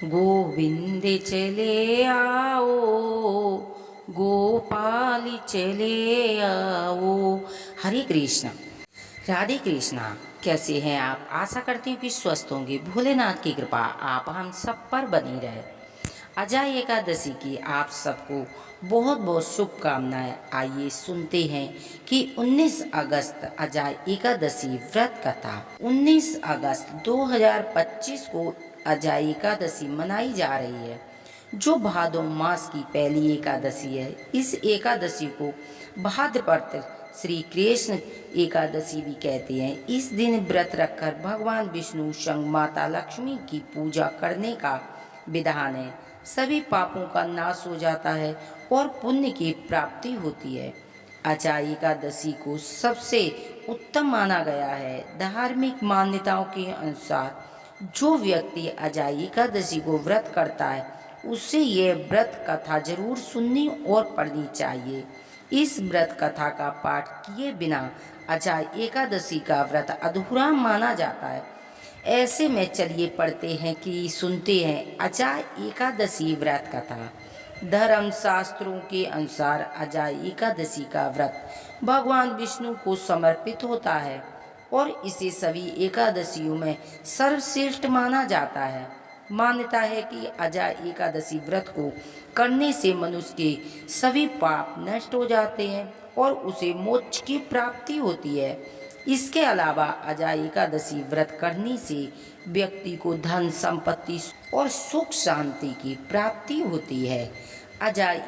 गोविंद चले आओ, गोपाल चले आओ। हरे कृष्णा। राधे कृष्णा। कैसे हैं आप? आशा करती हूँ कि स्वस्थ होंगे। भोलेनाथ की कृपा आप हम सब पर बनी रहे। अजय एकादशी की आप सबको बहुत बहुत शुभकामनाएं। आइए सुनते हैं कि 19 अगस्त अजय एकादशी व्रत कथा। 19 अगस्त 2025 को अजय एकादशी मनाई जा रही है, जो भादो मास की पहली एकादशी है। इस एकादशी को भाद्रपद श्री कृष्ण एकादशी भी कहते हैं। इस दिन व्रत रखकर भगवान विष्णु संग माता लक्ष्मी की पूजा करने का विधान है। सभी पापों का नाश हो जाता है और पुण्य की प्राप्ति होती है। अजय एकादशी को सबसे उत्तम माना गया है। धार्मिक मान्यताओं के अनुसार जो व्यक्ति अजय एकादशी को व्रत करता है, उसे यह व्रत कथा जरूर सुननी और पढ़नी चाहिए। इस व्रत कथा का पाठ किए बिना अजय एकादशी का व्रत अधूरा माना जाता है। ऐसे में चलिए पढ़ते हैं कि सुनते हैं अजय एकादशी व्रत कथा। धर्म शास्त्रों के अनुसार अजय एकादशी का व्रत भगवान विष्णु को समर्पित होता है और इसे सभी एकादशियों में सर्वश्रेष्ठ माना जाता है। मान्यता है कि अजय एकादशी व्रत को करने से मनुष्य के सभी पाप नष्ट हो जाते हैं और उसे मोक्ष की प्राप्ति होती है। इसके अलावा अजय एकादशी व्रत करने से व्यक्ति को धन संपत्ति और सुख शांति की प्राप्ति होती है। अजय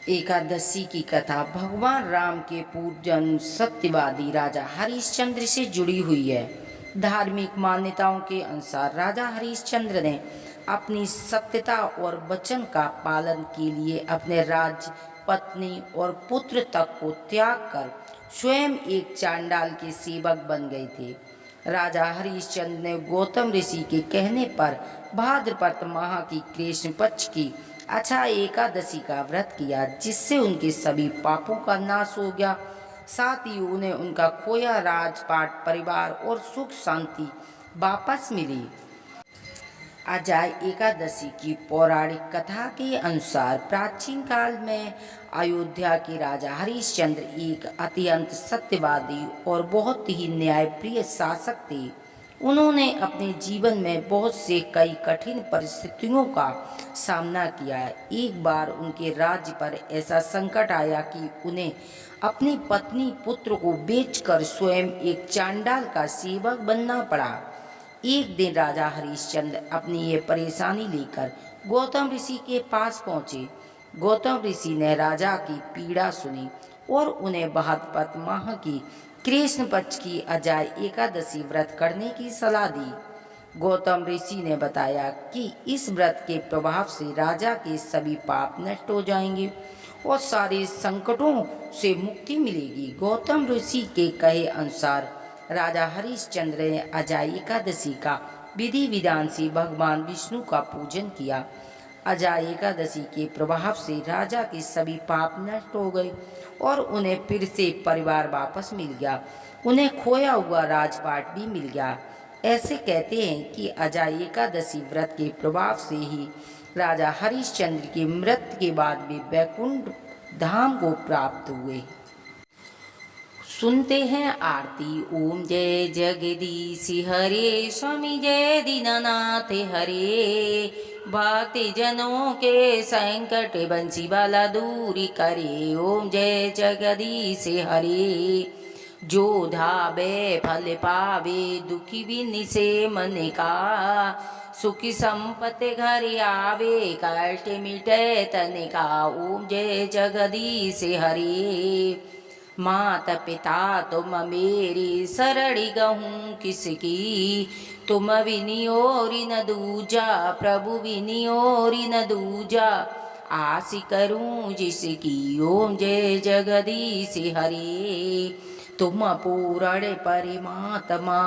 एकादशी की कथा भगवान राम के पूर्वजन्म सत्यवादी राजा हरिश्चंद्र से जुड़ी हुई है। धार्मिक मान्यताओं के अनुसार राजा हरिश्चंद्र ने अपनी सत्यता और वचन का पालन के लिए अपने राज्य, पत्नी और पुत्र तक को त्याग कर स्वयं एक चांडाल के सेवक बन गए थे। राजा हरिश्चंद्र ने गौतम ऋषि के कहने पर भाद्रपद माह की कृष्ण पक्ष की अजय एकादशी का व्रत किया, जिससे उनके सभी पापों का नाश हो गया। साथ ही उन्हें उनका खोया राजपाट, परिवार और सुख शांति वापस मिली। अजय एकादशी की पौराणिक कथा के अनुसार प्राचीन काल में अयोध्या के राजा हरिश्चंद्र एक अत्यंत सत्यवादी और बहुत ही न्यायप्रिय शासक थे। उन्होंने अपने जीवन में बहुत से कई कठिन परिस्थितियों का सामना किया। एक बार उनके राज्य पर ऐसा संकट आया कि उन्हें अपनी पत्नी, पुत्र को बेचकर स्वयं एक चांडाल का सेवक बनना पड़ा। एक दिन राजा हरिश्चंद्र अपनी ये परेशानी लेकर गौतम ऋषि के पास पहुँचे। गौतम ऋषि ने राजा की पीड़ा सुनी और उन्हें भाद्रपद माह की कृष्ण पक्ष की अजय एकादशी व्रत करने की सलाह दी। गौतम ऋषि ने बताया कि इस व्रत के प्रभाव से राजा के सभी पाप नष्ट हो जाएंगे और सारे संकटों से मुक्ति मिलेगी। गौतम ऋषि के कहे अनुसार राजा हरिश्चंद्र ने अजय एकादशी का विधि विधान से भगवान विष्णु का पूजन किया। अजय एकादशी के प्रभाव से राजा के सभी पाप नष्ट हो गए और उन्हें फिर से परिवार वापस मिल गया। उन्हें खोया हुआ राजपाट भी मिल गया। ऐसे कहते हैं कि अजय एकादशी व्रत के प्रभाव से ही राजा हरिश्चंद्र की मृत्यु के बाद वे वैकुंठ धाम को प्राप्त हुए। सुनते हैं आरती। ओम जय जगदीश हरे, स्वामी जय दीनानाथ हरे। भक्ति जनों के संकट बंसी वाला दूरी करे। ओम जय जगदीश हरे। जो धावे फल पावे, दुखी बिन से मन का। सुखी संपत्ति घर आवे, कष्ट मिटे तन का। ओम जय जगदीश हरे। माता पिता तुम मेरी, शरणी गहूँ किसकी। तुम विनियोरी न दूजा, प्रभु विनियोरी न दूजा। आस करूं जिसकी। ओम जय जगदीश हरे। तुम पूर्ण परमात्मा,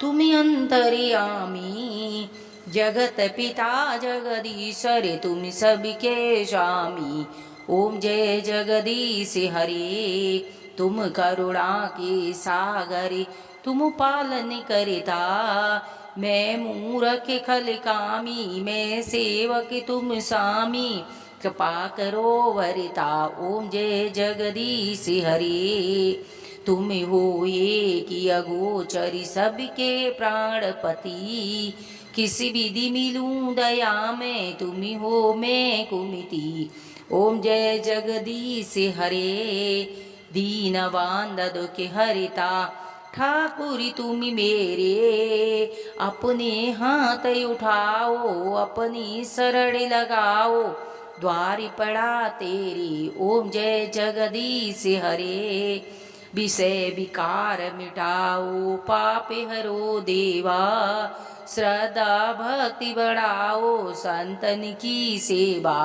तुम अंतर्यामी। जगत पिता जगदीश्वर, तुम सबके स्वामी। ओम जय जगदीश हरे। तुम करुणा के सागर, तुम पालन करता। मैं मूरख खल कामी, मैं सेवक तुम स्वामी, कृपा करो वरिता। ओम जय जगदीश हरे। तुम हो एक अगोचर सबके प्राणपति, किसी विधि मिलूं दया में, तुम हो मैं कुमिति। ओम जय जगदीश हरे। दीन बांधद के हरिता, ठाकुर तुम मेरे, अपने हाथ उठाओ, अपनी शरण लगाओ, द्वार पड़ा तेरी। ओम जय जगदीश हरे। विषय विकार मिटाओ, पाप हरो देवा, श्रद्धा भक्ति बढ़ाओ, संतन की सेवा।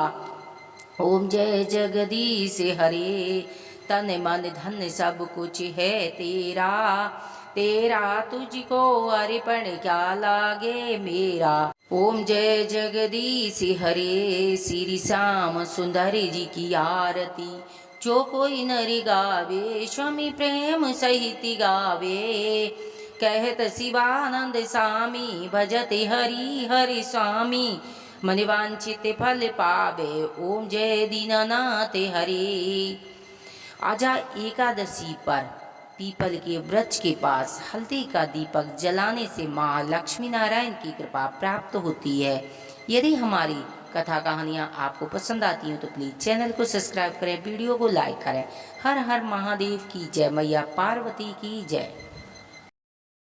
ओम जय जगदीश हरे। तन मन धन सब कुछ है तेरा, तेरा तुझको अर्पण क्या लागे मेरा। ओम जय जगदीश हरे। श्री श्याम सुंदर जी की आरती, जो कोई नर गावे, स्वामी प्रेम सहित गावे। कहत शिवानंद स्वामी, भजत हरि हरि स्वामी, मन वांछित फल पावे। ओम जय दीननाथ हरे। आजा एकादशी पर पीपल के वृक्ष के पास हल्दी का दीपक जलाने से माँ लक्ष्मी नारायण की कृपा प्राप्त होती है। यदि हमारी कथा कहानियाँ आपको पसंद आती हैं तो प्लीज़ चैनल को सब्सक्राइब करें, वीडियो को लाइक करें। हर हर महादेव की जय, मैया पार्वती की जय।